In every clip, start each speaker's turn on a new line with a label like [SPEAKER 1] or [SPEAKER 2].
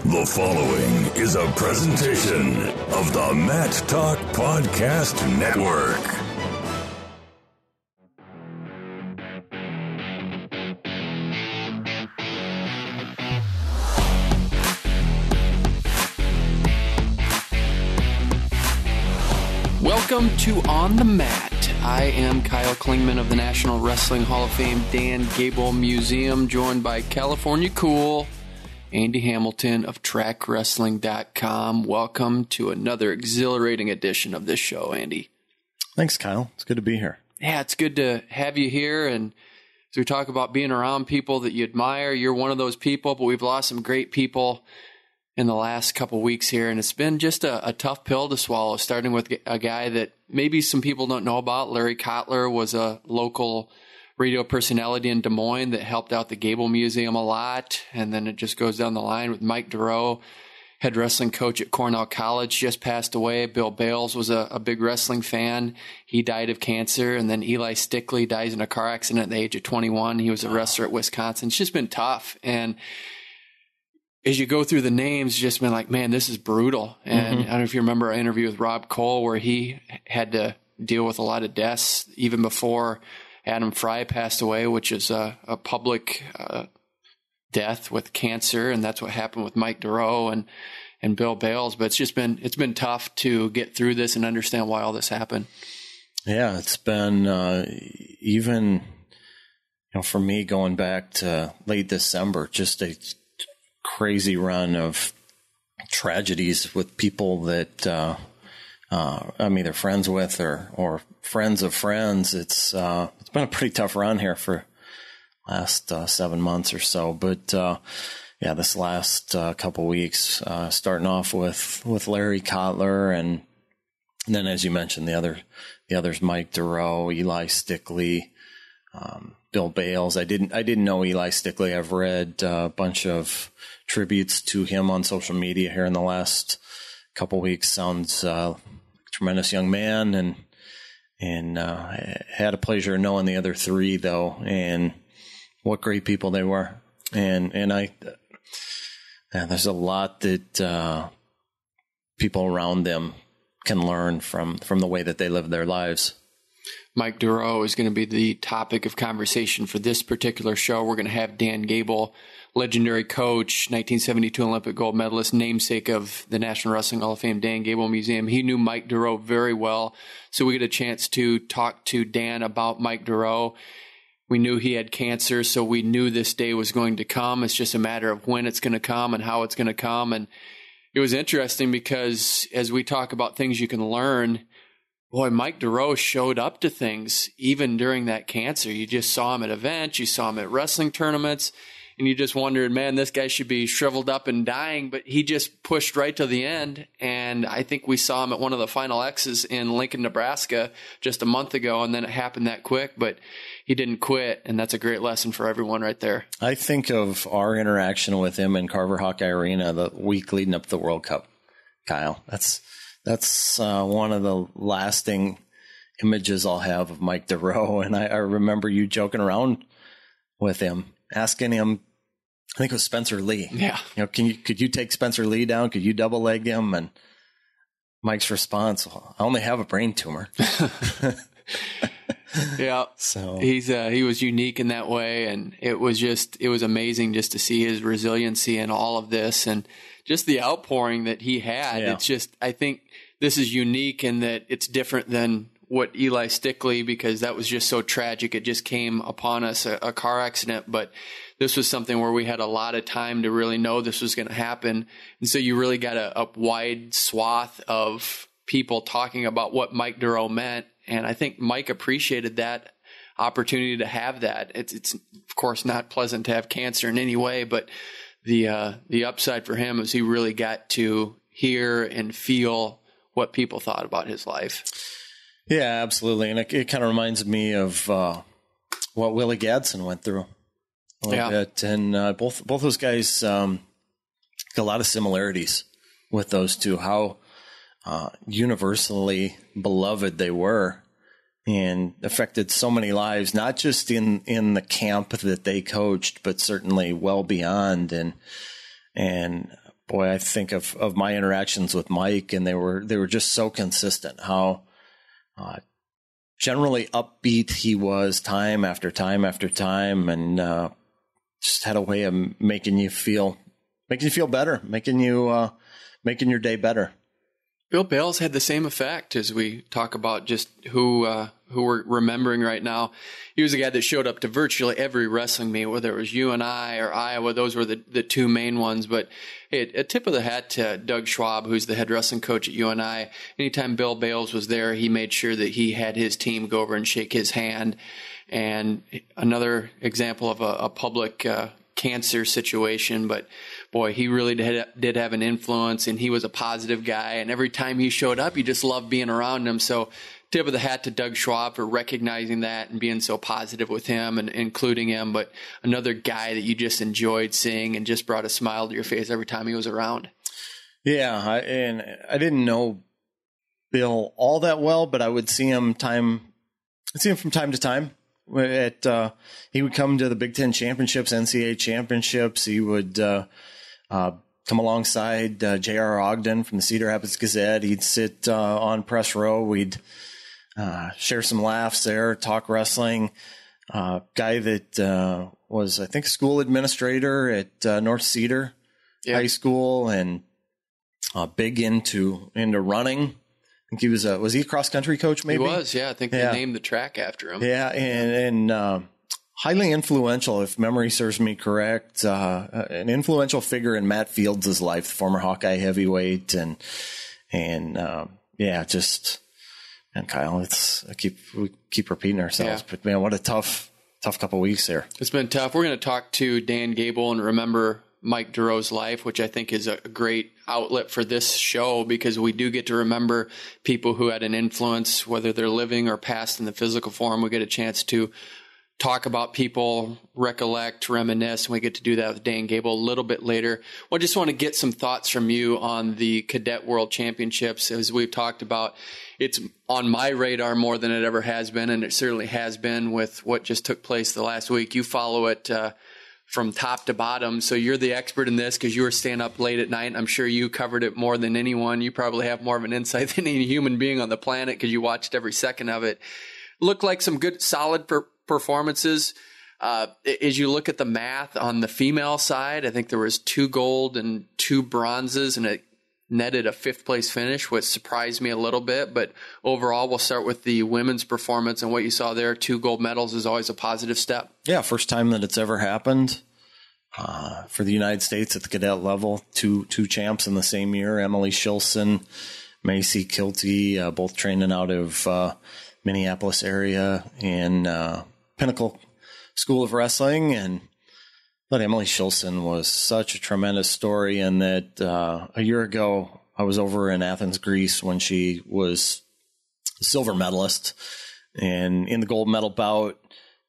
[SPEAKER 1] The following is a presentation of the Mat Talk Podcast Network.
[SPEAKER 2] Welcome to On the Mat. I am Kyle Klingman of the National Wrestling Hall of Fame Dan Gable Museum, joined by California Cool Andy Hamilton of TrackWrestling.com. Welcome to another exhilarating edition of this show, Andy.
[SPEAKER 3] Thanks, Kyle. It's good to be here.
[SPEAKER 2] Yeah, it's good to have you here. And as we talk about being around people that you admire, you're one of those people, but we've lost some great people in the last couple weeks here, and it's been just a tough pill to swallow, starting with a guy that maybe some people don't know about. Larry Kotler was a local radio personality in Des Moines that helped out the Gable Museum a lot, and then it just goes down the line with Mike Duroe, head wrestling coach at Cornell College, just passed away. Bill Bales was a big wrestling fan. He died of cancer, and then Eli Stickley dies in a car accident at the age of 21. He was a wrestler at Wisconsin. It's just been tough, and as you go through the names, just been like, man, this is brutal. And I don't know if you remember our interview with Rob Cole where he had to deal with a lot of deaths even before Adam Fry passed away, which is a public death with cancer. And that's what happened with Mike Duroe and Bill Bales. But it's been tough to get through this and understand why all this happened.
[SPEAKER 3] Yeah, it's been even, for me going back to late December, just a crazy run of tragedies with people that I'm either friends with or friends of friends. It's been a pretty tough run here for last 7 months or so. But this last couple weeks, starting off with Larry Kotler, and then as you mentioned, the others, Mike Duroe, Eli Stickley, Bill Bales. I didn't know Eli Stickley. I've read a bunch of tributes to him on social media here in the last couple weeks. Sounds like a tremendous young man, and I had a pleasure of knowing the other three though, and what great people they were. And there's a lot that people around them can learn from the way that they live their lives.
[SPEAKER 2] Mike Duroe is going to be the topic of conversation for this particular show. We're going to have Dan Gable, legendary coach, 1972 Olympic gold medalist, namesake of the National Wrestling Hall of Fame, Dan Gable Museum. He knew Mike Duroe very well, so we get a chance to talk to Dan about Mike Duroe. We knew he had cancer, so we knew this day was going to come. It's just a matter of when it's going to come and how it's going to come. And it was interesting because as we talk about things you can learn, boy, Mike Duroe showed up to things even during that cancer. You just saw him at events, you saw him at wrestling tournaments, and you just wondered, man, this guy should be shriveled up and dying, but he just pushed right to the end. And I think we saw him at one of the final X's in Lincoln, Nebraska just a month ago, and then it happened that quick, but he didn't quit, and that's a great lesson for everyone right there. I
[SPEAKER 3] think of our interaction with him in Carver Hawkeye Arena the week leading up to the World Cup, Kyle. That's one of the lasting images I'll have of Mike Duroe. And I remember you joking around with him, asking him, I think it was Spencer Lee.
[SPEAKER 2] Yeah.
[SPEAKER 3] Could you take Spencer Lee down? Could you double leg him? And Mike's response, well, I only have a brain tumor.
[SPEAKER 2] Yeah. So he was unique in that way. And it was amazing just to see his resiliency in all of this and just the outpouring that he had. Yeah. It's just, I think this is unique in that it's different than what Eli Stickley, because that was just so tragic. It just came upon us, a car accident. But this was something where we had a lot of time to really know this was going to happen. And so you really got a wide swath of people talking about what Mike Duroe meant. And I think Mike appreciated that opportunity to have that. It's of course not pleasant to have cancer in any way, but the upside for him is he really got to hear and feel what people thought about his life.
[SPEAKER 3] Yeah, absolutely. And it kind of reminds me of what Willie Gadsden went through a little bit. And both those guys got a lot of similarities with those two, how universally beloved they were and affected so many lives, not just in the camp that they coached, but certainly well beyond. And boy, I think of my interactions with Mike, and they were just so consistent. How generally upbeat he was time after time after time, and just had a way of making you feel better, making your day better.
[SPEAKER 2] Bill Bales had the same effect as we talk about just who we're remembering right now. He was a guy that showed up to virtually every wrestling meet, whether it was UNI or Iowa. Those were the two main ones. But a tip of the hat to Doug Schwab, who's the head wrestling coach at UNI. Anytime Bill Bales was there, he made sure that he had his team go over and shake his hand. And another example of a public cancer situation, but boy, he really did have an influence, and he was a positive guy. And every time he showed up, you just loved being around him. So tip of the hat to Doug Schwab for recognizing that and being so positive with him and including him. But another guy that you just enjoyed seeing and just brought a smile to your face every time he was around. Yeah,
[SPEAKER 3] I didn't know Bill all that well, but I would see him from time to time. He would come to the Big Ten championships, NCAA championships. He would come alongside J.R. Ogden from the Cedar Rapids Gazette. He'd sit on press row. We'd share some laughs there, talk wrestling. Guy that was, I think, school administrator at North Cedar High School, and big into running. I think he was he a cross country coach? Maybe
[SPEAKER 2] he was. Yeah, I think they named the track after him.
[SPEAKER 3] Yeah, and highly influential, if memory serves me correct. An influential figure in Matt Fields' life, the former Hawkeye heavyweight, and Kyle, we keep repeating ourselves, but man, what a tough couple weeks here.
[SPEAKER 2] It's been tough. We're going to talk to Dan Gable and remember Mike Duroe's life, which I think is a great outlet for this show, because we do get to remember people who had an influence, whether they're living or past in the physical form. We get a chance to talk about people, recollect, reminisce, and we get to do that with Dan Gable a little bit later. Well, I just want to get some thoughts from you on the Cadet World Championships. As we've talked about, it's on my radar more than it ever has been, and it certainly has been with what just took place the last week. You follow it from top to bottom, so you're the expert in this because you were staying up late at night. I'm sure you covered it more than anyone. You probably have more of an insight than any human being on the planet because you watched every second of it. Looked like some good, solid performances. As you look at the math on the female side, I think there was 2 gold and 2 bronzes, and it netted a 5th place finish, which surprised me a little bit. But overall, we'll start with the women's performance, and what you saw there. 2 gold medals is always a positive step.
[SPEAKER 3] Yeah, first time that it's ever happened for the United States at the cadet level. Two champs in the same year, Emily Shilson, Macy Kilty, both training out of Minneapolis area in Pinnacle School of Wrestling. But Emily Shilson was such a tremendous story, in that a year ago I was over in Athens, Greece, when she was a silver medalist, and in the gold medal bout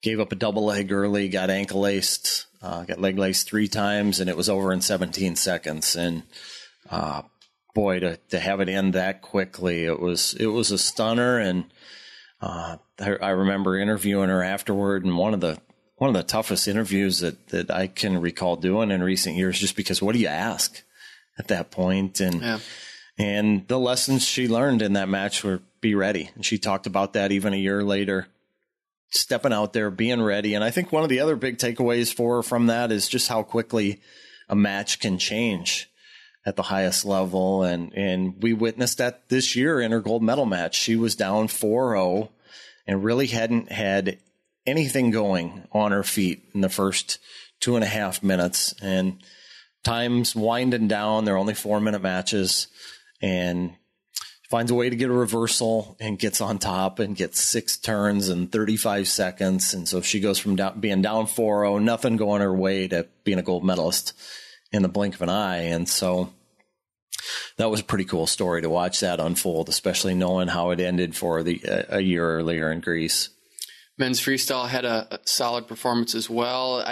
[SPEAKER 3] gave up a double leg early, got ankle laced, got leg laced 3 times, and it was over in 17 seconds. And boy, to have it end that quickly, it was a stunner. And I remember interviewing her afterward, and one of the toughest interviews that I can recall doing in recent years, just because what do you ask at that point? And the lessons she learned in that match were be ready. And she talked about that even a year later, stepping out there, being ready. And I think one of the other big takeaways for her from that is just how quickly a match can change at the highest level. And we witnessed that this year in her gold medal match. She was down 4-0 and really hadn't had anything going on her feet in the first 2.5 minutes, and time's winding down. They're only 4-minute matches, and finds a way to get a reversal and gets on top and gets 6 turns in 35 seconds. And so she goes from being down 4-0, nothing going her way, to being a gold medalist in the blink of an eye. And so that was a pretty cool story to watch that unfold, especially knowing how it ended for a year earlier in Greece.
[SPEAKER 2] Men's freestyle had a solid performance as well.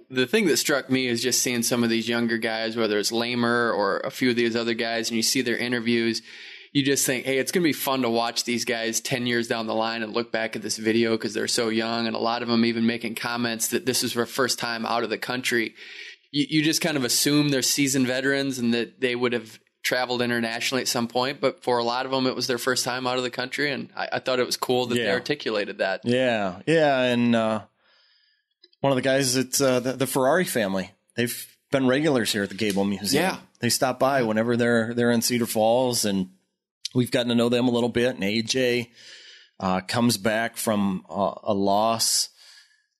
[SPEAKER 2] The thing that struck me is just seeing some of these younger guys, whether it's Lamer or a few of these other guys, and you see their interviews, you just think, hey, it's going to be fun to watch these guys 10 years down the line and look back at this video because they're so young, and a lot of them even making comments that this is their first time out of the country. you just kind of assume they're seasoned veterans and that they would have traveled internationally at some point. But for a lot of them, it was their first time out of the country. And I thought it was cool that they articulated that.
[SPEAKER 3] Yeah. Yeah. And one of the guys, it's the Ferrari family. They've been regulars here at the Gable Museum. Yeah. They stop by whenever they're in Cedar Falls, and we've gotten to know them a little bit. And AJ comes back from a loss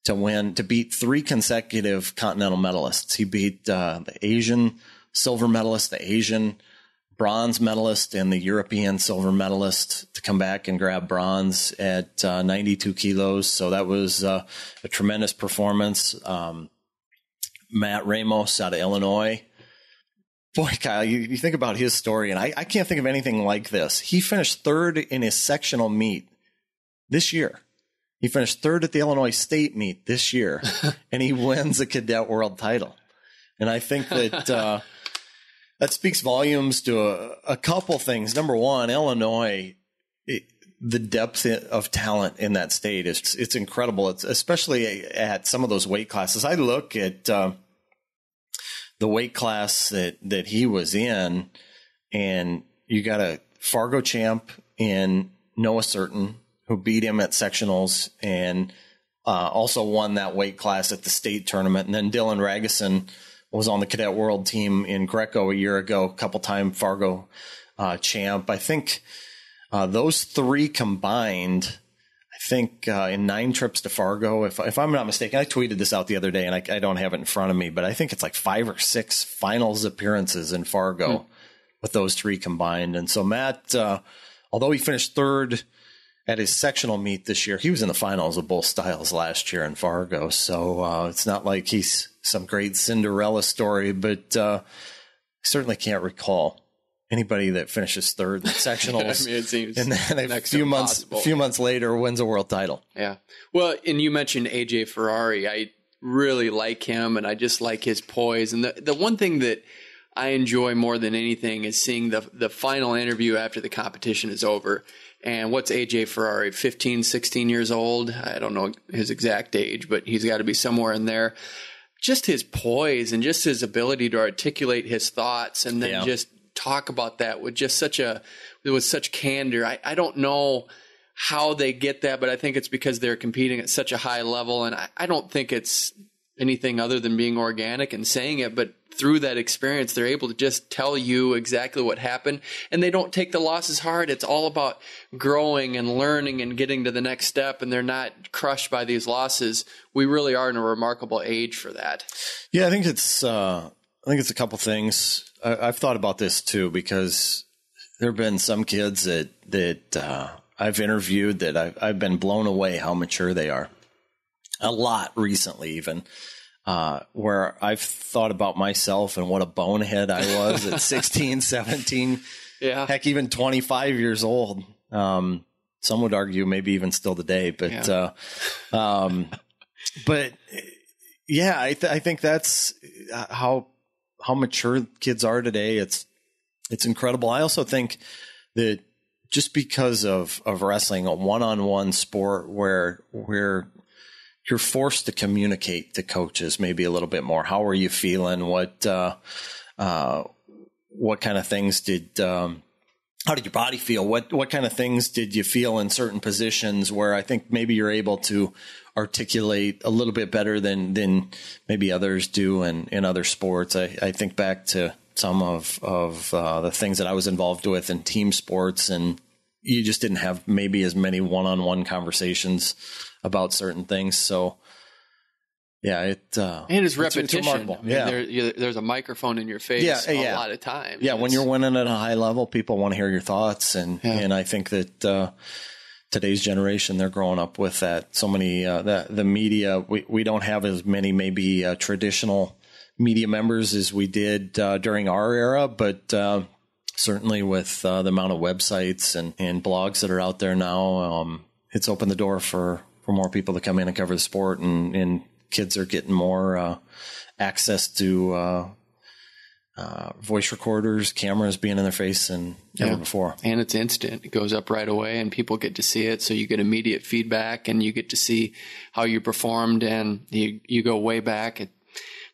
[SPEAKER 3] to beat 3 consecutive continental medalists. He beat the Asian silver medalist, the Asian bronze medalist, and the European silver medalist to come back and grab bronze at 92 kilos. So that was a tremendous performance. Matt Ramos out of Illinois. Boy, Kyle, you think about his story, and I can't think of anything like this. He finished 3rd in his sectional meet this year. He finished 3rd at the Illinois State meet this year, and he wins a cadet world title. And I think that that speaks volumes to a couple things. Number one, Illinois, the depth of talent in that state it's incredible. It's especially at some of those weight classes. I look at the weight class that he was in, and you got a Fargo champ in Noah Certain, who beat him at sectionals and also won that weight class at the state tournament. And then Dylan Ragusin was on the cadet world team in Greco a year ago, couple-time Fargo champ. I think those 3 combined, in 9 trips to Fargo, if I'm not mistaken, I tweeted this out the other day, and I don't have it in front of me, but I think it's like 5 or 6 finals appearances in Fargo with those 3 combined. And so Matt, although he finished 3rd at his sectional meet this year, he was in the finals of both styles last year in Fargo. So it's not like he's some great Cinderella story, but I certainly can't recall anybody that finishes 3rd in sectionals.
[SPEAKER 2] I mean, it seems
[SPEAKER 3] and then a few months later wins a world title.
[SPEAKER 2] Yeah. Well, and you mentioned AJ Ferrari. I really like him, and I just like his poise. And the one thing that I enjoy more than anything is seeing the final interview after the competition is over. And what's AJ Ferrari, 15, 16 years old? I don't know his exact age, but he's got to be somewhere in there. Just his poise and just his ability to articulate his thoughts and then just talk about that with just such candor. I don't know how they get that, but I think it's because they're competing at such a high level. And I don't think it's anything other than being organic and saying it, but through that experience, they're able to just tell you exactly what happened, and they don't take the losses hard. It's all about growing and learning and getting to the next step, and they're not crushed by these losses. We really are in a remarkable age for that.
[SPEAKER 3] Yeah, I think it's a couple things. I've thought about this too, because there have been some kids that I've interviewed that I've been blown away how mature they are. A lot recently, even. Where I've thought about myself and what a bonehead I was at 16, 17, heck, even 25 years old. Some would argue maybe even still today, but I think that's how mature kids are today. It's incredible. I also think that just because of wrestling, a one-on-one sport where you're forced to communicate to coaches maybe a little bit more. How are you feeling? What kind of things how did your body feel? What kind of things did you feel in certain positions where I think maybe you're able to articulate a little bit better than maybe others do in other sports? I think back to some of the things that I was involved with in team sports, and you just didn't have maybe as many one-on-one conversations about certain things. So and it's
[SPEAKER 2] repetition. I mean, there's a microphone in your face a lot of times.
[SPEAKER 3] Yeah, when you're winning at a high level, people want to hear your thoughts, and I think that today's generation, they're growing up with that. So many the media, we don't have as many maybe traditional media members as we did during our era, but certainly with the amount of websites and blogs that are out there now, it's opened the door for more people to come in and cover the sport, and kids are getting more access to voice recorders, cameras being in their face than ever before.
[SPEAKER 2] And it's instant. It goes up right away, and people get to see it, so you get immediate feedback, and you get to see how you performed, and you go way back.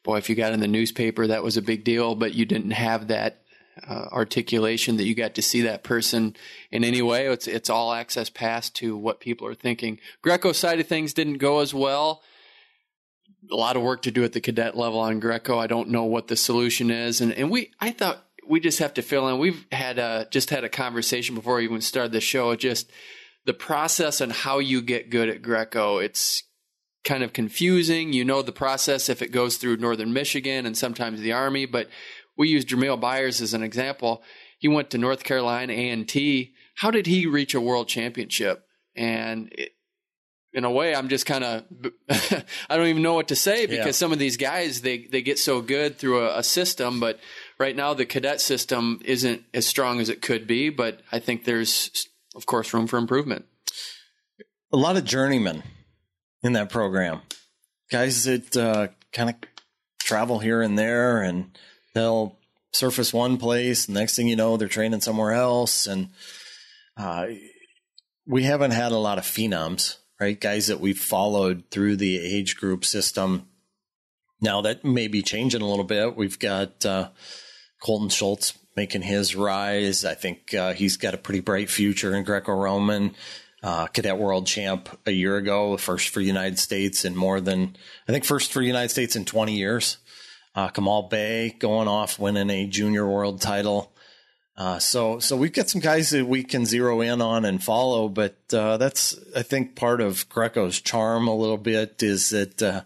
[SPEAKER 2] boy, if you got in the newspaper, that was a big deal, but you didn't have that articulation that you got to see that person in any way. It's all access pass to what people are thinking. Greco side of things didn't go as well. A lot of work to do at the cadet level on Greco. I don't know what the solution is. And I thought we just have to fill in. We've had just had a conversation before we even started the show, just the process and how you get good at Greco. It's kind of confusing. You know the process if it goes through Northern Michigan and sometimes the Army, but we use Jermail Byers as an example. He went to North Carolina A&T. How did he reach a world championship? And in a way, I'm just kind of I don't even know what to say because some of these guys, they get so good through a system. But right now, the cadet system isn't as strong as it could be. But I think there's, of course, room for improvement.
[SPEAKER 3] A lot of journeymen in that program. Guys that kind of travel here and there, and they'll surface one place, and next thing you know, they're training somewhere else. And we haven't had a lot of phenoms, right? Guys that we've followed through the age group system. Now that may be changing a little bit. We've got Colton Schultz making his rise. I think he's got a pretty bright future in Greco-Roman. Cadet world champ a year ago, first for United States in first for United States in 20 years. Kamal Bey going off, winning a junior world title. So we've got some guys that we can zero in on and follow, but that's, I think, part of Greco's charm a little bit is that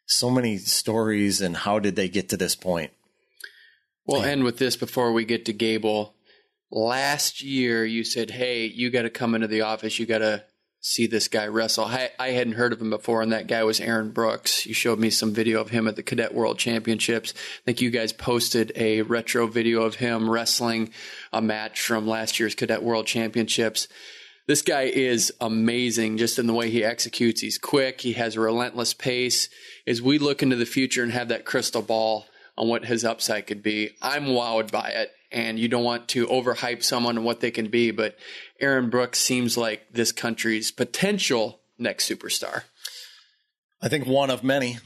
[SPEAKER 3] so many stories and how did they get to this point?
[SPEAKER 2] We'll end with this before we get to Gable. Last year, you said, hey, you got to come into the office. You got to see this guy wrestle. I hadn't heard of him before, and that guy was Aaron Brooks. You showed me some video of him at the Cadet World Championships. I think you guys posted a retro video of him wrestling a match from last year's Cadet World Championships. This guy is amazing just in the way he executes. He's quick. He has a relentless pace. As we look into the future and have that crystal ball on what his upside could be, I'm wowed by it. And you don't want to overhype someone and what they can be, but Aaron Brooks seems like this country's potential next superstar.
[SPEAKER 3] I think one of many.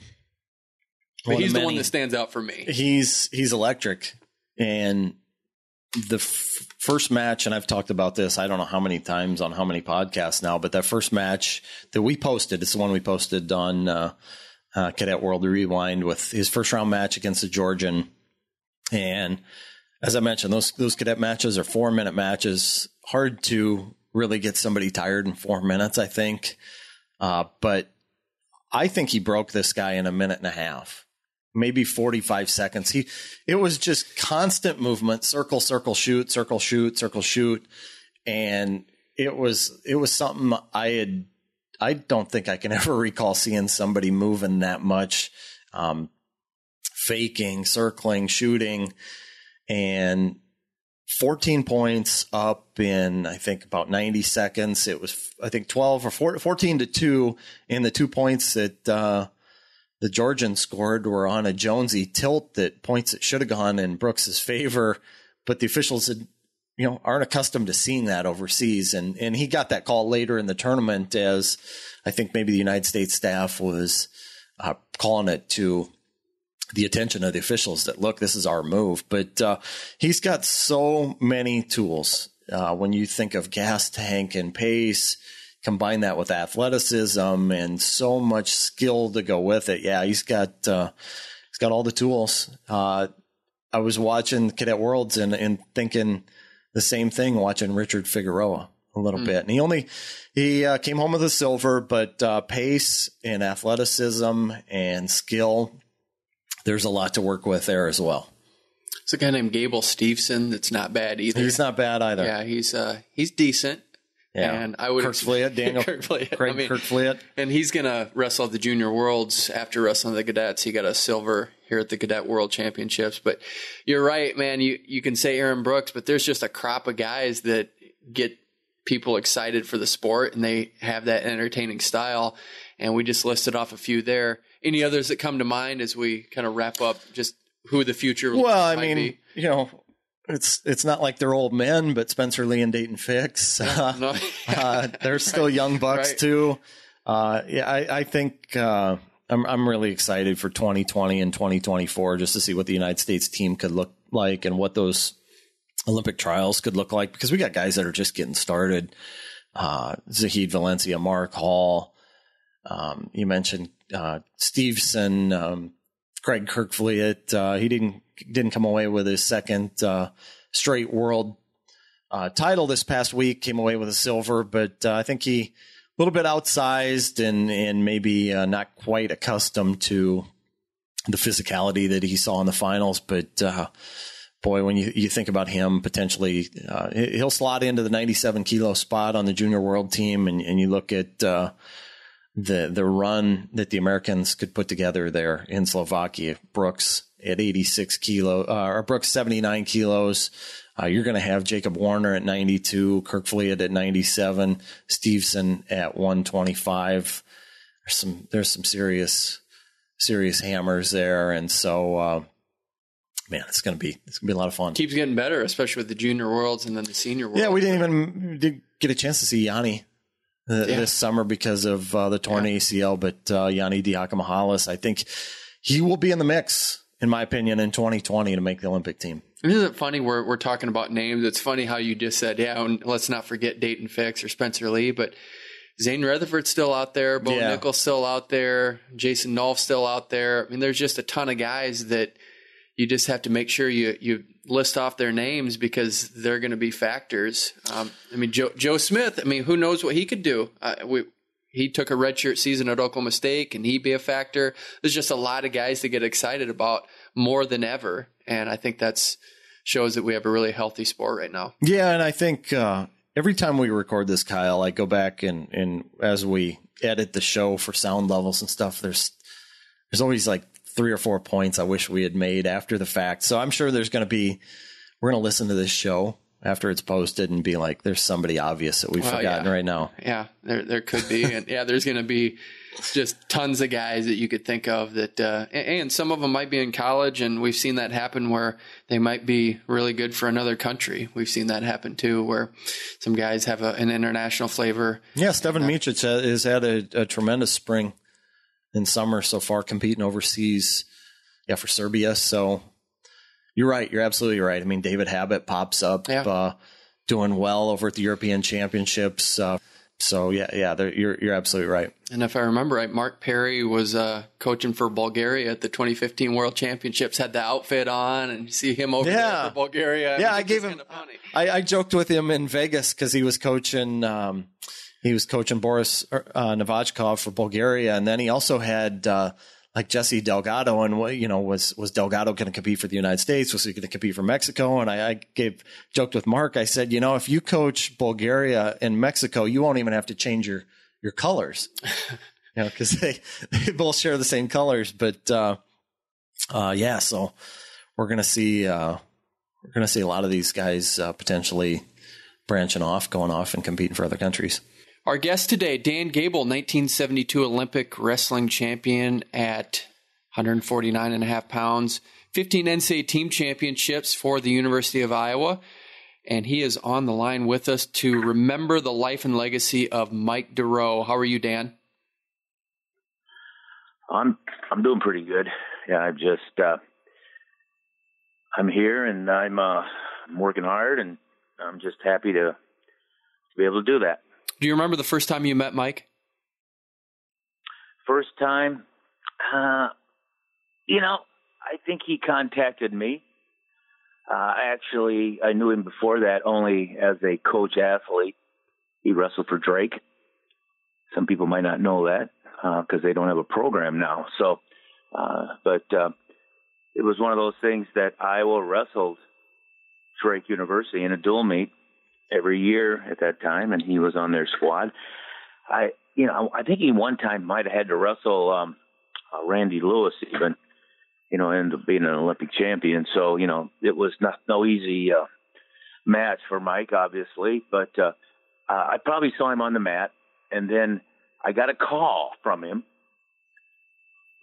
[SPEAKER 2] But he's the one that stands out for me.
[SPEAKER 3] He's electric. And the first match, and I've talked about this, I don't know how many times on how many podcasts now, but that first match that we posted, it's the one we posted on Cadet World Rewind with his first round match against the Georgian. And as I mentioned, those cadet matches are 4-minute matches. Hard to really get somebody tired in 4 minutes, I think. But I think he broke this guy in a minute and a half, maybe 45 seconds. It was just constant movement, circle, circle, shoot, circle, shoot, circle, shoot. And it was something I don't think I can ever recall seeing somebody moving that much, faking, circling, shooting. And 14 points up in, I think, about 90 seconds. It was, I think, 12 or 14-2. And the 2 points that the Georgians scored were on a Jonesy tilt, that points that should have gone in Brooks's favor. But the officials aren't accustomed to seeing that overseas. And he got that call later in the tournament, as I think maybe the United States staff was calling it to the attention of the officials that, look, this is our move. But he's got so many tools. When you think of gas tank and pace, combine that with athleticism and so much skill to go with it. Yeah, he's got all the tools. I was watching Cadet Worlds and thinking the same thing, watching Richard Figueroa a little bit. And he came home with a silver, but pace and athleticism and skill, there's a lot to work with there as well.
[SPEAKER 2] It's a guy named Gable Steveson that's not bad either.
[SPEAKER 3] He's not bad either.
[SPEAKER 2] Yeah, he's decent.
[SPEAKER 3] Yeah.
[SPEAKER 2] And I would
[SPEAKER 3] Kirk Fleet, Daniel. Kirk Fleet.
[SPEAKER 2] And he's going to wrestle at the Junior Worlds after wrestling the cadets. He got a silver here at the Cadet World Championships. But you're right, man. You can say Aaron Brooks, but there's just a crop of guys that get people excited for the sport, and they have that entertaining style. And we just listed off a few there. Any others that come to mind as we kind of wrap up just who the future might be?
[SPEAKER 3] It's not like they're old men, but Spencer Lee and Dayton Fix, they're still young bucks too. I think I'm really excited for 2020 and 2024 just to see what the United States team could look like and what those Olympic trials could look like, because we got guys that are just getting started. Zahid Valencia, Mark Hall. You mentioned Steveson, Craig Kirkfleet. He didn't come away with his second straight world title this past week. Came away with a silver, but I think he a little bit outsized and maybe not quite accustomed to the physicality that he saw in the finals. But boy, when you think about him potentially, he'll slot into the 97 kilo spot on the junior world team, and you look at the run that the Americans could put together there in Slovakia. Brooks at 86 kilo, or Brooks 79 kilos. You're going to have Jacob Warner at 92, Kirkfleet at 97, Steveson at 125. There's some serious hammers there, and so man, it's going to be a lot of fun.
[SPEAKER 2] Keeps getting better, especially with the junior worlds and then the senior worlds.
[SPEAKER 3] Yeah, we didn't get a chance to see Yanni this summer because of the torn ACL, but Yanni Diakomihalis, I think he will be in the mix, in my opinion, in 2020 to make the Olympic team.
[SPEAKER 2] Isn't it funny we're talking about names? It's funny how you just said, and let's not forget Dayton Fix or Spencer Lee, but Zane Rutherford's still out there, Bo Nickel's still out there, Jason Nolf's still out there. I mean, there's just a ton of guys that you just have to make sure you list off their names because they're going to be factors. I mean, Joe Smith, I mean, who knows what he could do? He took a redshirt season at Oklahoma State. Can he be a factor? There's just a lot of guys to get excited about more than ever. And I think that's shows that we have a really healthy sport right now.
[SPEAKER 3] Yeah, and I think every time we record this, Kyle, I go back and as we edit the show for sound levels and stuff, there's always like 3 or 4 points I wish we had made after the fact. So I'm sure we're going to listen to this show after it's posted and be like, there's somebody obvious that we've forgotten right now.
[SPEAKER 2] Yeah, there could be. And there's going to be just tons of guys that you could think of that, and some of them might be in college, and we've seen that happen where they might be really good for another country. We've seen that happen too, where some guys have an international flavor.
[SPEAKER 3] Yeah, Stefan Micic has had a tremendous spring and summer so far, competing overseas, for Serbia. So you're right. You're absolutely right. I mean, David Habit pops up, doing well over at the European Championships. So you're absolutely right.
[SPEAKER 2] And if I remember right, Mark Perry was coaching for Bulgaria at the 2015 World Championships. Had the outfit on, and you see him over there for Bulgaria.
[SPEAKER 3] I gave him. I joked with him in Vegas because he was coaching. Boris Novachkov for Bulgaria, and then he also had like Jesse Delgado, and was Delgado going to compete for the United States? Was he going to compete for Mexico? And I joked with Mark. I said, if you coach Bulgaria and Mexico, you won't even have to change your colors, because they both share the same colors. But so we're going to see a lot of these guys potentially branching off, going off, and competing for other countries.
[SPEAKER 2] Our guest today, Dan Gable, 1972 Olympic wrestling champion at 149.5 pounds, 15 NCAA team championships for the University of Iowa. And he is on the line with us to remember the life and legacy of Mike Duroe. How are you, Dan?
[SPEAKER 4] I'm doing pretty good. Yeah, I'm here and I'm working hard, and I'm just happy to be able to do that.
[SPEAKER 2] Do you remember the first time you met Mike?
[SPEAKER 4] First time, I think he contacted me. I knew him before that only as a coach athlete. He wrestled for Drake. Some people might not know that because they don't have a program now. So, but it was one of those things that Iowa wrestled Drake University in a dual meet every year at that time, and he was on their squad. I think he one time might have had to wrestle Randy Lewis even, ended up being an Olympic champion. So, it was no easy match for Mike, obviously. But I probably saw him on the mat, and then I got a call from him,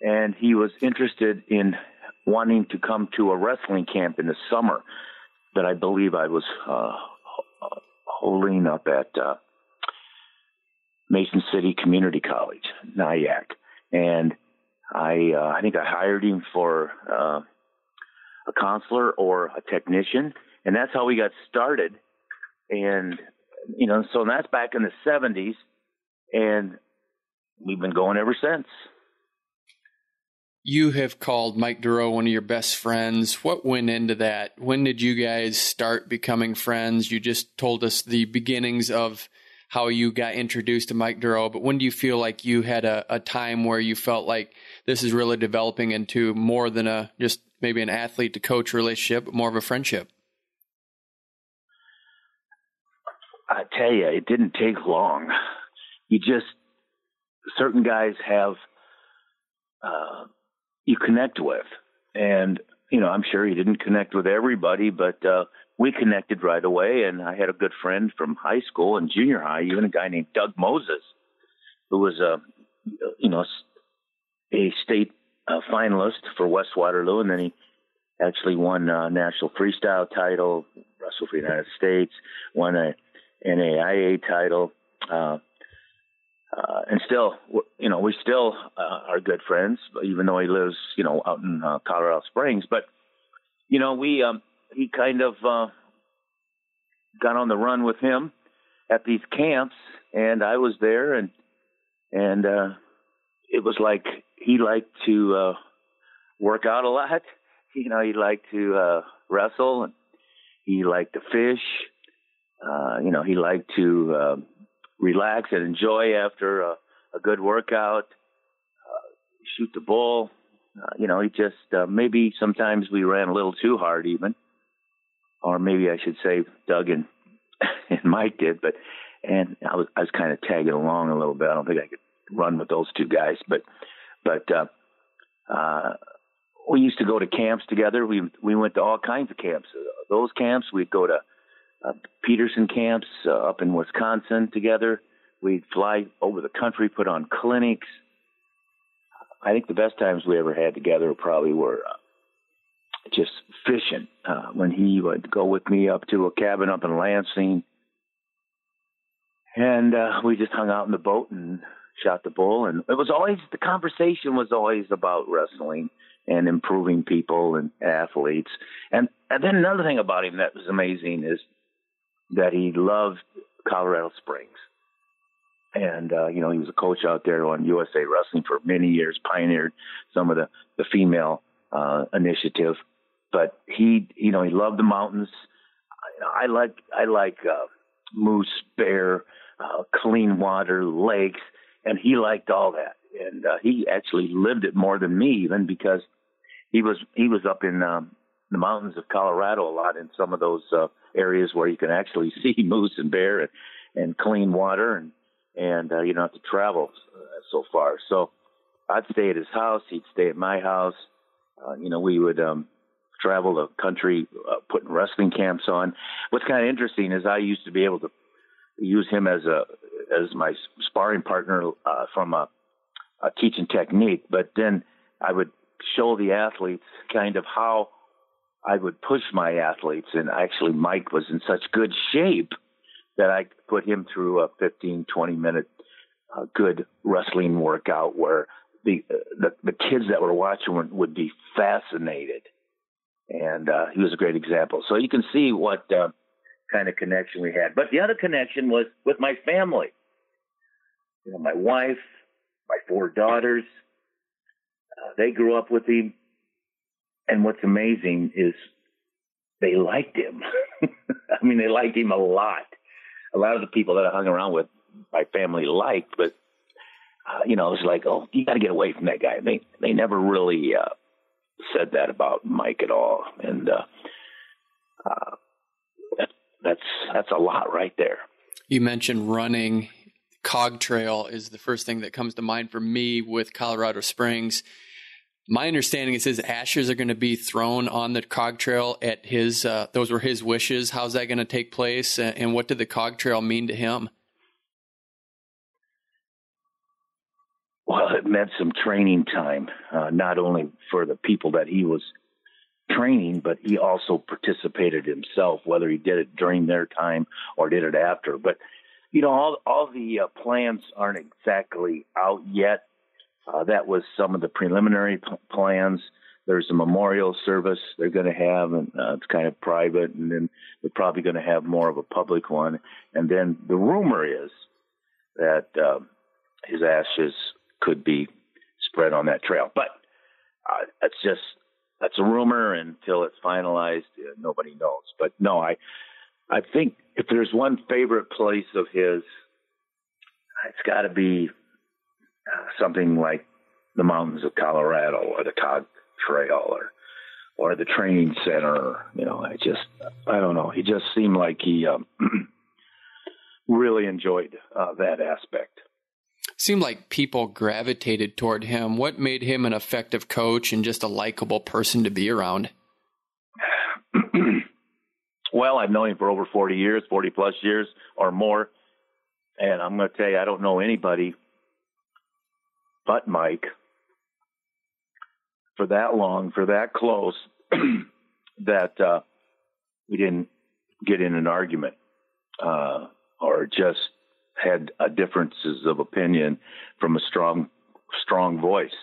[SPEAKER 4] and he was interested in wanting to come to a wrestling camp in the summer that I believe I was holding up at Mason City Community College, Nyack. And I think I hired him for a counselor or a technician, and that's how we got started. And, so that's back in the 70s, and we've been going ever since.
[SPEAKER 2] You have called Mike Duroe one of your best friends. What went into that? When did you guys start becoming friends? You just told us the beginnings of how you got introduced to Mike Duroe, but when do you feel like you had a time where you felt like this is really developing into more than just maybe an athlete to coach relationship, but more of a friendship?
[SPEAKER 4] I tell you, it didn't take long. Certain guys have, you connect with. And, I'm sure he didn't connect with everybody, but we connected right away. And I had a good friend from high school and junior high, even a guy named Doug Moses, who was a state finalist for West Waterloo. And then he actually won a national freestyle title, wrestled for the United States, won a NAIA title. And still, we still are good friends, even though he lives, out in Colorado Springs. But, he kind of got on the run with him at these camps, and I was there, and it was like he liked to work out a lot. He liked to wrestle, and he liked to fish. He liked to relax and enjoy after a good workout, shoot the bull. He just, maybe sometimes we ran a little too hard even, or maybe I should say Doug and Mike did, and I was kind of tagging along a little bit. I don't think I could run with those two guys, but we used to go to camps together. We went to all kinds of camps. Those camps, we'd go to Peterson camps up in Wisconsin together. We'd fly over the country, put on clinics. I think the best times we ever had together probably were just fishing. When he would go with me up to a cabin up in Lansing, and we just hung out in the boat and shot the bull. And the conversation was always about wrestling and improving people and athletes. And then another thing about him that was amazing is that he loved Colorado Springs. And, he was a coach out there on USA Wrestling for many years, pioneered some of the female initiative. But he loved the mountains. I like moose, bear, clean water, lakes, and he liked all that. And he actually lived it more than me, even because he was up in the mountains of Colorado a lot, in some of those areas where you can actually see moose and bear and clean water, and you don't have to travel so far. So I'd stay at his house. He'd stay at my house. We would travel the country putting wrestling camps on. What's kind of interesting is I used to be able to use him as my sparring partner from a teaching technique, but then I would show the athletes kind of how I would push my athletes. And actually Mike was in such good shape that I put him through a 15, 20-minute good wrestling workout where the kids that were watching would be fascinated. And he was a great example. So you can see what kind of connection we had. But the other connection was with my family. My wife, my 4 daughters, they grew up with him. And what's amazing is they liked him. I mean, they liked him a lot. A lot of the people that I hung around with, my family liked, but, it was like, oh, you got to get away from that guy. They never really said that about Mike at all. And that's a lot right there.
[SPEAKER 2] You mentioned running. Cog Trail is the first thing that comes to mind for me with Colorado Springs. My understanding is his ashes are going to be thrown on the Cog Trail at his, those were his wishes. How's that going to take place? And what did the Cog Trail mean to him?
[SPEAKER 4] Well, it meant some training time, not only for the people that he was training, but he also participated himself, whether he did it during their time or did it after. But, all the plans aren't exactly out yet. That was some of the preliminary plans. There's a memorial service they're going to have, and it's kind of private, and then they're probably going to have more of a public one. And then the rumor is that his ashes could be spread on that trail. But that's a rumor. Until it's finalized, nobody knows. But no, I think if there's one favorite place of his, it's got to be something like the mountains of Colorado or the Cog Trail or the training center. I don't know. He just seemed like he really enjoyed that aspect.
[SPEAKER 2] Seemed like people gravitated toward him. What made him an effective coach and just a likable person to be around?
[SPEAKER 4] Well, I've known him for over 40 plus years or more. And I'm going to tell you, I don't know anybody but Mike for that long, for that close, that we didn't get in an argument or just had differences of opinion from a strong voice.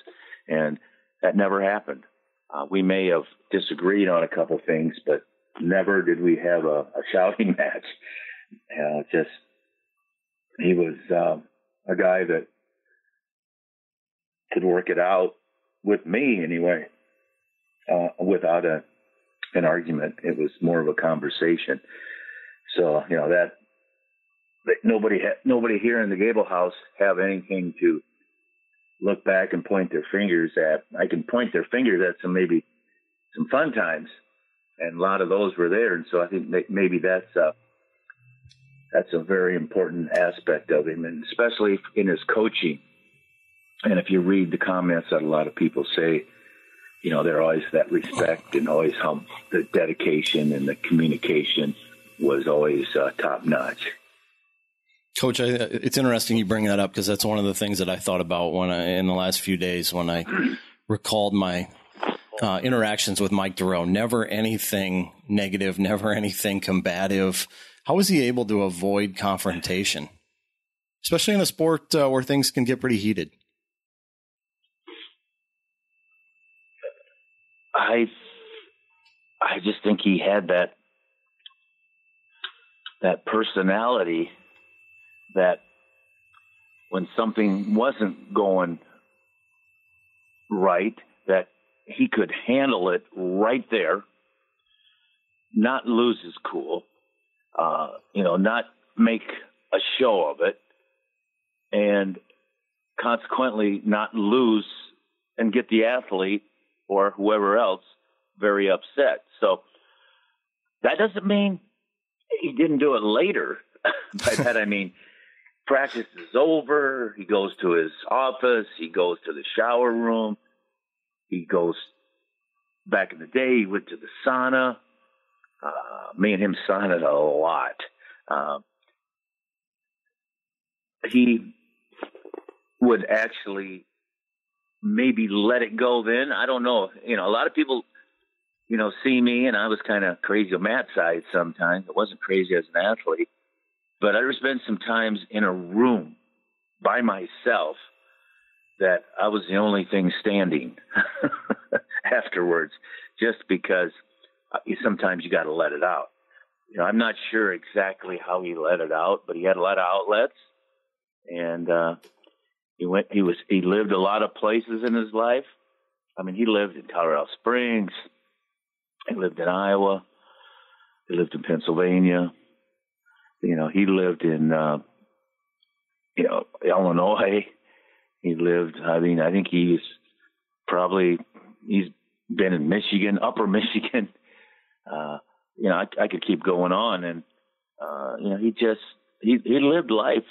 [SPEAKER 4] And that never happened. We may have disagreed on a couple things, but never did we have a shouting match. He was a guy that could work it out with me anyway, without an argument. It was more of a conversation. So, that nobody here in the Gable house have anything to look back and point their fingers at. I can point their fingers at some fun times, and a lot of those were there. And so I think maybe that's a very important aspect of him, and especially in his coaching. And if you read the comments that a lot of people say, they're always that respect and always the dedication and the communication was always top notch.
[SPEAKER 3] Coach, it's interesting you bring that up, because that's one of the things that I thought about in the last few days when I recalled my interactions with Mike Duroe. Never anything negative, never anything combative. How was he able to avoid confrontation, especially in a sport where things can get pretty heated?
[SPEAKER 4] I just think he had that personality that when something wasn't going right, that he could handle it right there, not lose his cool, not make a show of it, and consequently not lose and get the athlete or whoever else very upset. So that doesn't mean he didn't do it later. By that I mean practice is over, he goes to his office, he goes to the shower room, he goes, back in the day, he went to the sauna. Me and him saunaed a lot. He would actually maybe let it go then. I don't know. A lot of people, see me, and I was kind of crazy on Matt's side sometimes. I wasn't crazy as an athlete. But there's been some times in a room by myself that I was the only thing standing afterwards, just because sometimes you got to let it out. I'm not sure exactly how he let it out, but he had a lot of outlets, and he lived a lot of places in his life. I mean, he lived in Colorado Springs, he lived in Iowa, he lived in Pennsylvania. He lived in, Illinois. He lived, I think he's been in Michigan, upper Michigan. I could keep going on. And, he lived life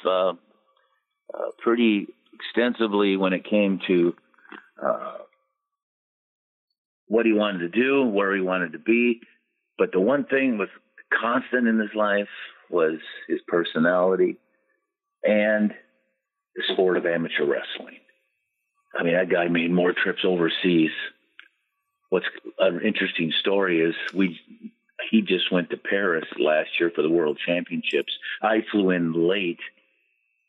[SPEAKER 4] pretty extensively when it came to what he wanted to do, where he wanted to be. But the one thing was constant in his life was his personality and the sport of amateur wrestling. I mean, that guy made more trips overseas. What's an interesting story is he just went to Paris last year for the World Championships. I flew in late,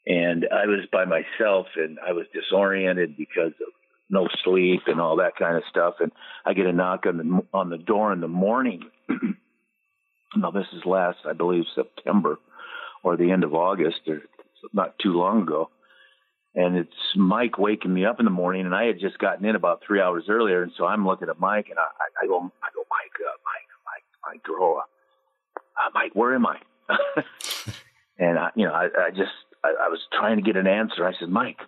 [SPEAKER 4] And I was by myself, and I was disoriented because of no sleep and all that kind of stuff. And I get a knock on the door in the morning. Now, this is last, I believe, September or the end of August, or not too long ago. And it's Mike waking me up in the morning, and I had just gotten in about 3 hours earlier. And so I'm looking at Mike, and I go, Mike Duroe, Mike, where am I? And I was trying to get an answer. I said, Mike,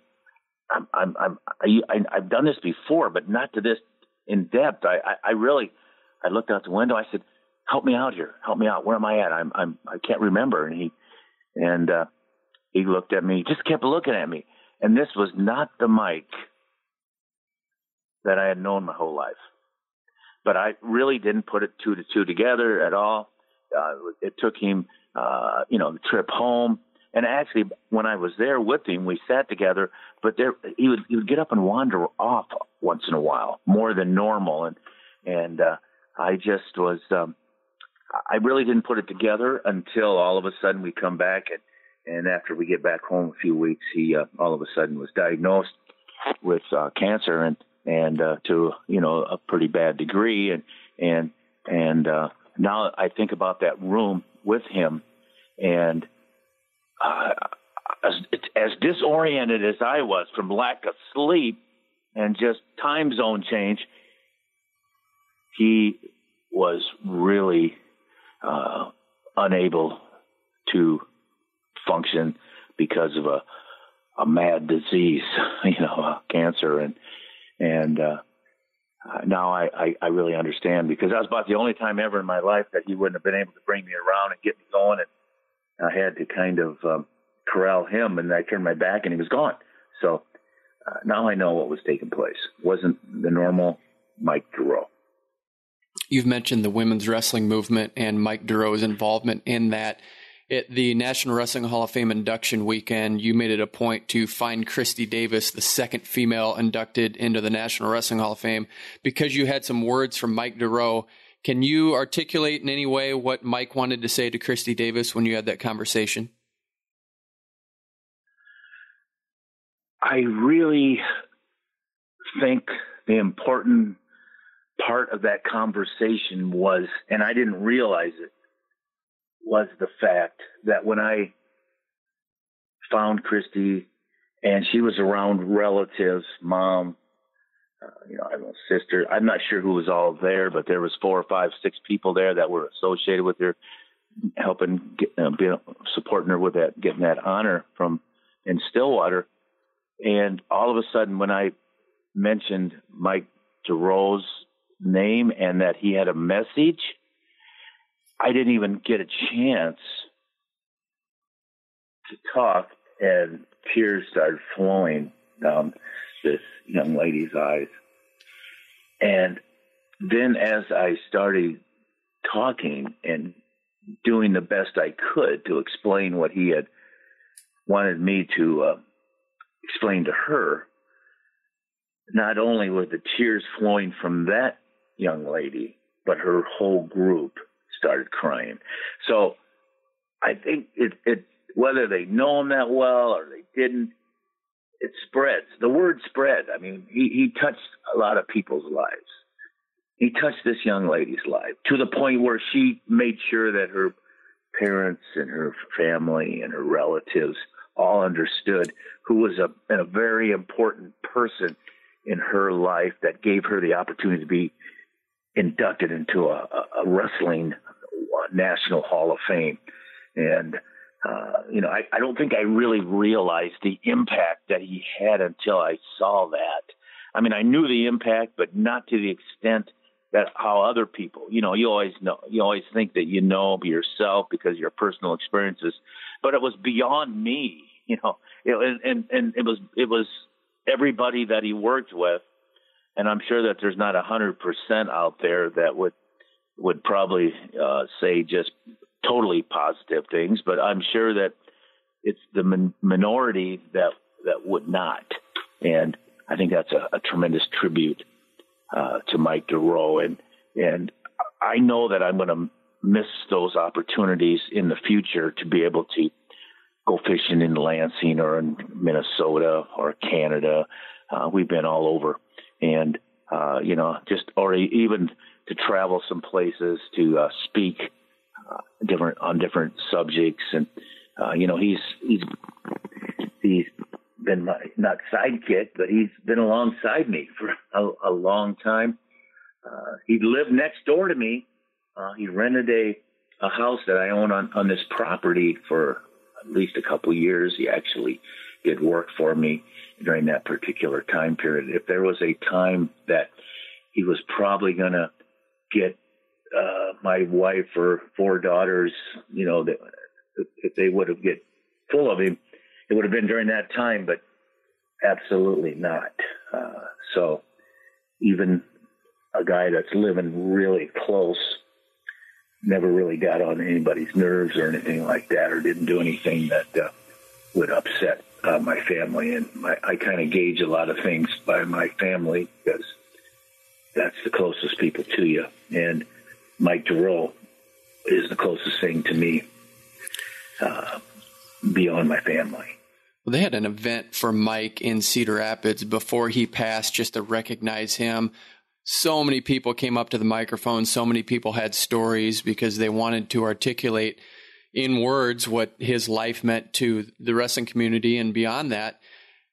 [SPEAKER 4] I've done this before, but not to this in depth. I looked out the window. I said, help me out here. Help me out. Where am I at? I can't remember. And he looked at me, just kept looking at me. And this was not the Mike that I had known my whole life. But I really didn't put it two to two together at all. It took him, the trip home. And actually, when I was there with him, we sat together. But he would get up and wander off once in a while, more than normal. And I just was, I really didn't put it together until all of a sudden we come back. And after we get back home a few weeks, he all of a sudden was diagnosed with cancer and to a pretty bad degree. And now I think about that room with him, and as disoriented as I was from lack of sleep and just time zone change, he was really unable to function because of a mad disease, cancer. And now I really understand, because that was about the only time ever in my life that he wouldn't have been able to bring me around and get me going. And I had to kind of corral him, and I turned my back and he was gone. So now I know what was taking place. It wasn't the normal Mike Duroe.
[SPEAKER 2] You've mentioned the women's wrestling movement and Mike Duroe's involvement in that. At the National Wrestling Hall of Fame induction weekend, you made it a point to find Christy Davis, the second female inducted into the National Wrestling Hall of Fame, because you had some words from Mike Duroe. Can you articulate in any way what Mike wanted to say to Christy Davis when you had that conversation?
[SPEAKER 4] I really think the important part of that conversation was, and I didn't realize it, was the fact that when I found Christy and she was around relatives, mom, I don't know, sister, I'm not sure who was all there, but there was 4 or 5, 6 people there that were associated with her, helping, supporting her with that, getting that honor in Stillwater. And all of a sudden, when I mentioned Mike Duroe's name and that he had a message, I didn't even get a chance to talk, and tears started flowing down this young lady's eyes. And then as I started talking and doing the best I could to explain what he had wanted me to explain to her, not only were the tears flowing from that young lady, but her whole group started crying. So I think it whether they know him that well or they didn't, it spreads. The word spread. I mean, he touched a lot of people's lives. He touched this young lady's life to the point where she made sure that her parents and her family and her relatives all understood who was a very important person in her life that gave her the opportunity to be inducted into a wrestling National Hall of Fame. And, I don't think I really realized the impact that he had until I saw that. I mean, I knew the impact, but not to the extent that how other people, you always think that you know yourself because of your personal experiences, but it was beyond me, and it was everybody that he worked with. And I'm sure that there's not 100% out there that would probably say just totally positive things, but I'm sure that it's the minority that would not. And I think that's a tremendous tribute to Mike Duroe. And I know that I'm going to miss those opportunities in the future to be able to go fishing in Lansing or in Minnesota or Canada. We've been all over, and or even to travel some places to speak on different subjects, and he's been my, not sidekick, but he's been alongside me for a long time. He lived next door to me. He rented a house that I own on this property for at least a couple of years. He actually did work for me during that particular time period. If there was a time that he was probably going to get my wife or 4 daughters, that if they would have get full of him, it would have been during that time, but absolutely not. So even a guy that's living really close never really got on anybody's nerves or anything like that, or didn't do anything that would upset my family. And I kind of gauge a lot of things by my family because that's the closest people to you. And Mike Duroe is the closest thing to me beyond my family.
[SPEAKER 2] Well, they had an event for Mike in Cedar Rapids before he passed just to recognize him. So many people came up to the microphone. So many people had stories because they wanted to articulate in words what his life meant to the wrestling community and beyond that.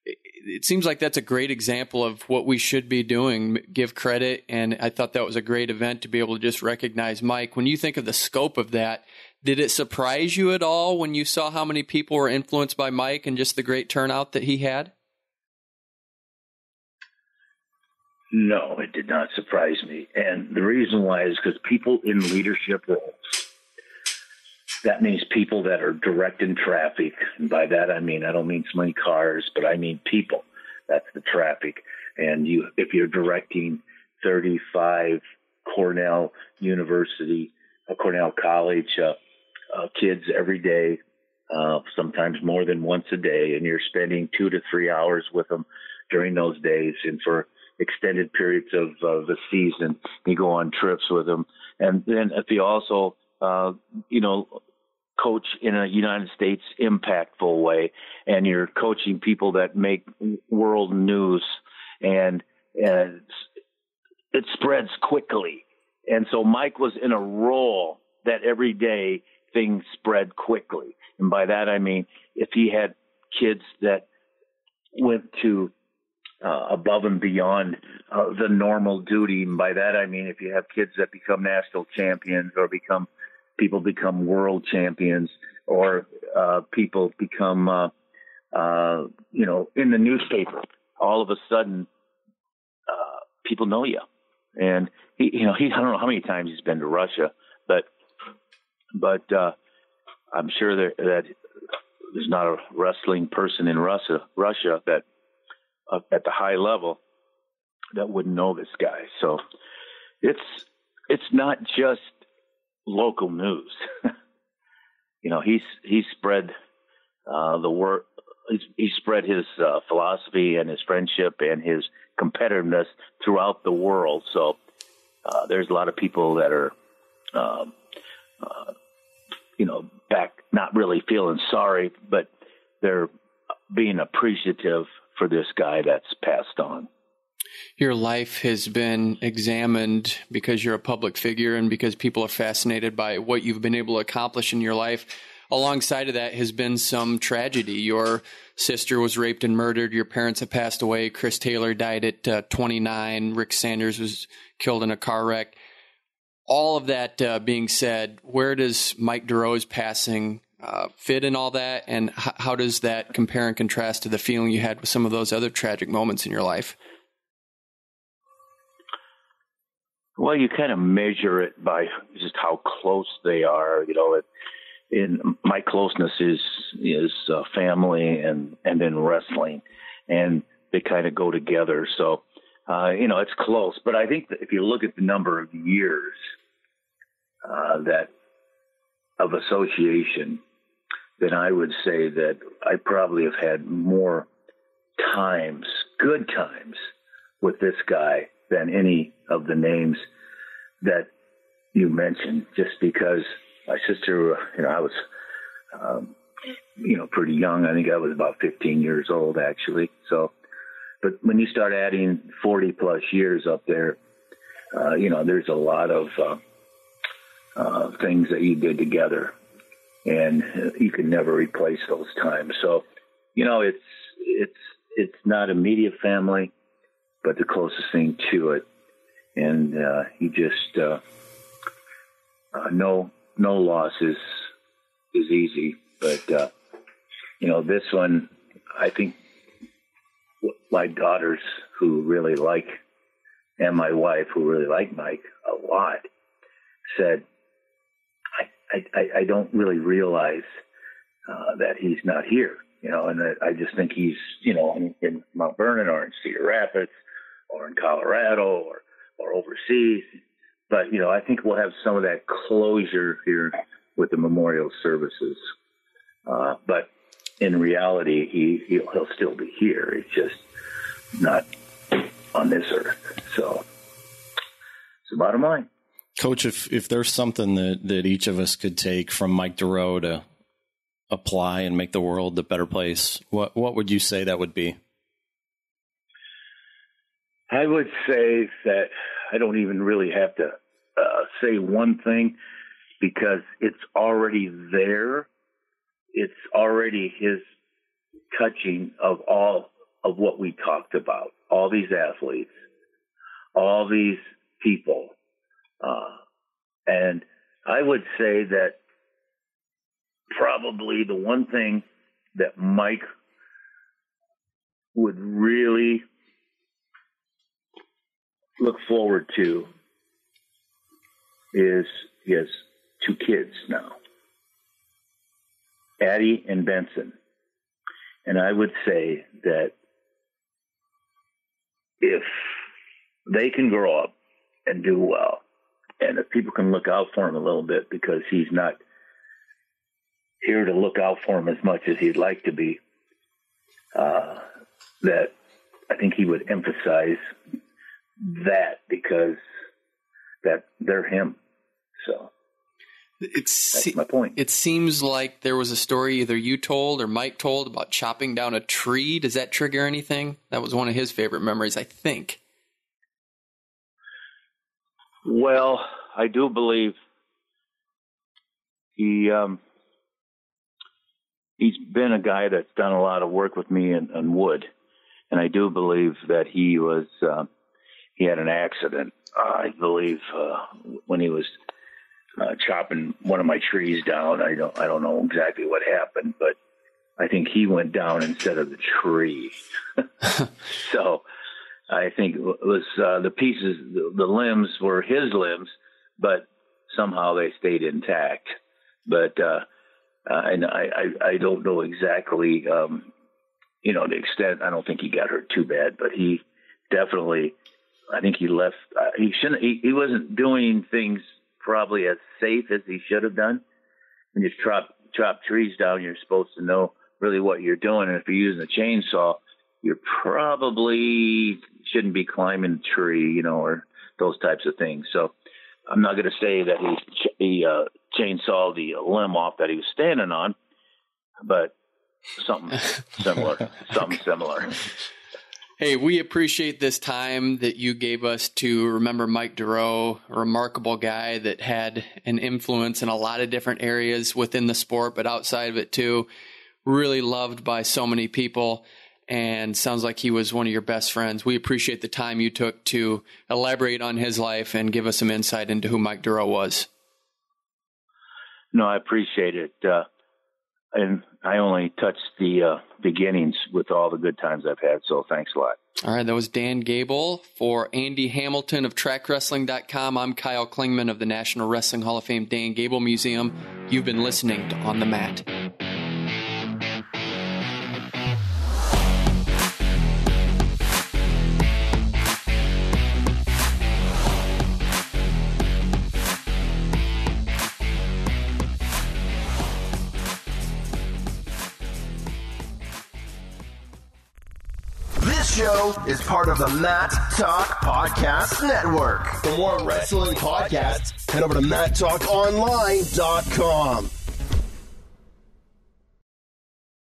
[SPEAKER 2] It seems like that's a great example of what we should be doing, give credit. And I thought that was a great event to be able to just recognize Mike. When you think of the scope of that, did it surprise you at all when you saw how many people were influenced by Mike and just the great turnout that he had?
[SPEAKER 4] No, it did not surprise me. And the reason why is because people in leadership roles, that means people that are directing traffic. And by that, I don't mean so many cars, but I mean people. That's the traffic. And if you're directing 35 Cornell College kids every day, sometimes more than once a day, and you're spending 2 to 3 hours with them during those days, and for extended periods of the season, you go on trips with them. And then if you also, coach in a United States impactful way, and you're coaching people that make world news, and it spreads quickly. And so Mike was in a role that every day things spread quickly. And by that, I mean, if he had kids that went to above and beyond the normal duty, and by that, I mean, if you have kids that become national champions or people become world champions, or people become, in the newspaper, all of a sudden, people know you. And he I don't know how many times he's been to Russia, but I'm sure that there's not a wrestling person in Russia that at the high level that wouldn't know this guy. So it's not just local news. He spread the word. He spread his philosophy and his friendship and his competitiveness throughout the world. So there's a lot of people that are, back not really feeling sorry, but they're being appreciative for this guy that's passed on.
[SPEAKER 2] Your life has been examined because you're a public figure and because people are fascinated by what you've been able to accomplish in your life. Alongside of that has been some tragedy. Your sister was raped and murdered. Your parents have passed away. Chris Taylor died at 29. Rick Sanders was killed in a car wreck. All of that being said, where does Mike Duroe's passing fit in all that? And how does that compare and contrast to the feeling you had with some of those other tragic moments in your life?
[SPEAKER 4] Well, you kind of measure it by just how close they are. In my closeness is family and then wrestling, and they kind of go together. So, it's close. But I think that if you look at the number of years that of association, then I would say that I probably have had more good times with this guy than any of the names that you mentioned, just because my sister, I was pretty young. I think I was about 15 years old, actually. So, but when you start adding 40 plus years up there, there's a lot of things that you did together, and you can never replace those times. So, it's not immediate family, but the closest thing to it. And you just no loss is easy, but this one, I think my daughters who really like, and my wife who really like Mike a lot, said, I don't really realize that he's not here, and I just think he's, in Mount Vernon or in Cedar Rapids or in Colorado or overseas. But, I think we'll have some of that closure here with the memorial services. But in reality, he'll still be here. It's just not on this earth. So it's the bottom line.
[SPEAKER 3] Coach, if there's something that each of us could take from Mike Duroe to apply and make the world a better place, what would you say that would be?
[SPEAKER 4] I would say that I don't even really have to say one thing, because it's already there. It's already his touching of all of what we talked about, all these athletes, all these people. And I would say that probably the one thing that Mike would really look forward to is he has 2 kids now, Addie and Benson. And I would say that if they can grow up and do well, and if people can look out for him a little bit, because he's not here to look out for him as much as he'd like to be, that I think he would emphasize that, because that they're him. So that's my point.
[SPEAKER 2] It seems like there was a story either you told or Mike told about chopping down a tree. Does that trigger anything? That was one of his favorite memories, I think.
[SPEAKER 4] Well, I do believe he's been a guy that's done a lot of work with me on wood. And I do believe that he had an accident. I believe when he was chopping one of my trees down. I don't know exactly what happened, but I think he went down instead of the tree. So I think it was the pieces, the limbs were his limbs, but somehow they stayed intact. But and I don't know exactly, the extent. I don't think he got hurt too bad, but he definitely, I think he left. He shouldn't. He wasn't doing things probably as safe as he should have done. When you chop trees down, you're supposed to know really what you're doing. And if you're using a chainsaw, you probably shouldn't be climbing a tree, or those types of things. So I'm not going to say that he chainsawed the limb off that he was standing on, but something similar.
[SPEAKER 2] Hey, we appreciate this time that you gave us to remember Mike Duroe, a remarkable guy that had an influence in a lot of different areas within the sport, but outside of it too. Really loved by so many people, and sounds like he was one of your best friends. We appreciate the time you took to elaborate on his life and give us some insight into who Mike Duroe was.
[SPEAKER 4] No, I appreciate it. And I only touched the beginnings with all the good times I've had, so thanks a lot.
[SPEAKER 2] All right, that was Dan Gable. For Andy Hamilton of TrackWrestling.com, I'm Kyle Klingman of the National Wrestling Hall of Fame Dan Gable Museum. You've been listening to On the Mat.
[SPEAKER 5] Show is part of the Mat Talk Podcast Network. For more wrestling podcasts, head over to MatTalkOnline.com.